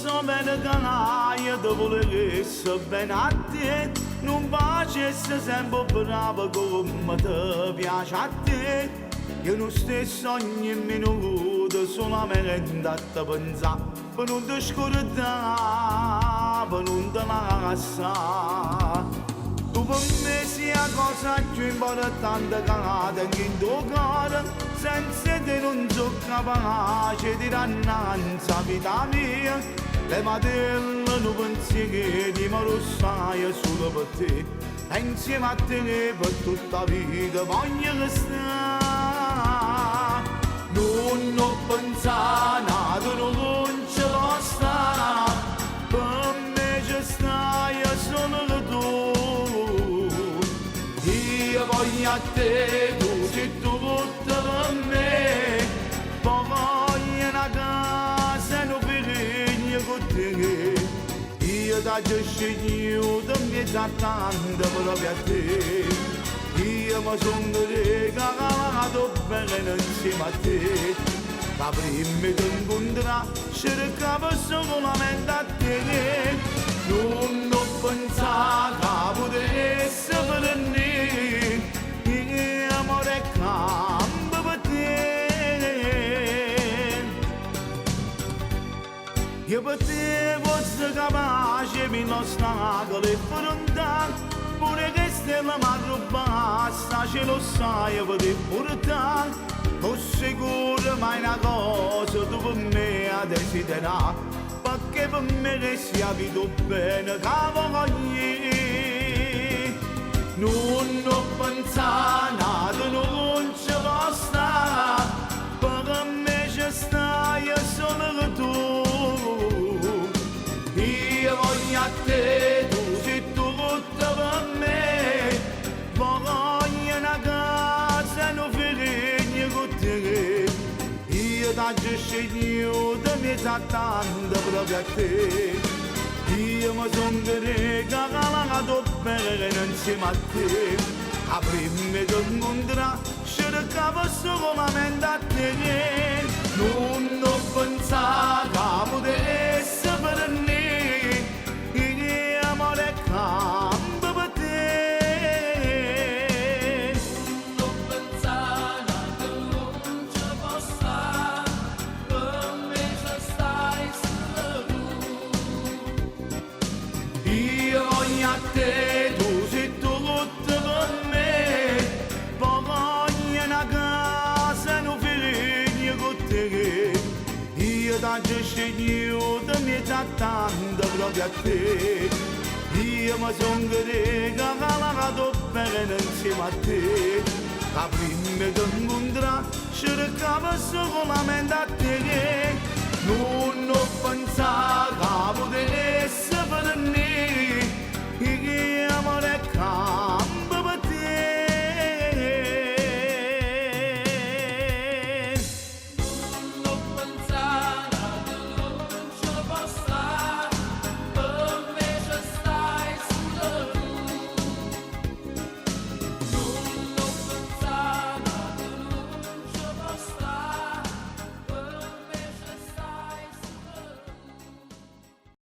so bene canaia da volere so ben a te non facesse sempre brava come ti piace a te io non stesso ogni minuto solamente a te pensare per non ti scordare per non ti lasciare tu per me sia la cosa più importante che tengo in tuo cuore senza te non so capace di rannanza vita mia le materne non pensi che ti sai solo per te e insieme a te per tutta la vita voglio restare non pensare non ce lo sta per me ci stai solo tu io voglio a te tu sei tutto per me poi voglio una casa e non figlio con te io ti scegliuto mi sta tanto proprio a te io mi sono regalato bene insieme a te la prima ti incontrà cercavo solamente a te non ho pensato che potesse per me il amore cambia per te io per te fossi capace di non stare le fronte pure che stella mi rubassa ce lo sai per te portare non sicuro mai una cosa tu per me a desiderare perché per me che sia vita bene che voglio non ho pensato non ce lo sta per me ci stai solo tu io voglio a te tu sei tutto per me voglio una casa e non figlio con te io ti scegliuto mi sa tanto proprio a te io mi sono regalato bene insieme a te la prima ti incontrà cercavo solamente a te non ho pensato che potesse per me il amore cambia per te non ho pensato che non ci possa per me ci stai solo tu io voglio a te tu sei tutto per me poi voglio una casa e non figlio con te io ti scegliuto mi sa tanto proprio a te io mi sono regalato bene insieme a te la prima ti incontrà cercavo solamente a te non ho pensato che potesse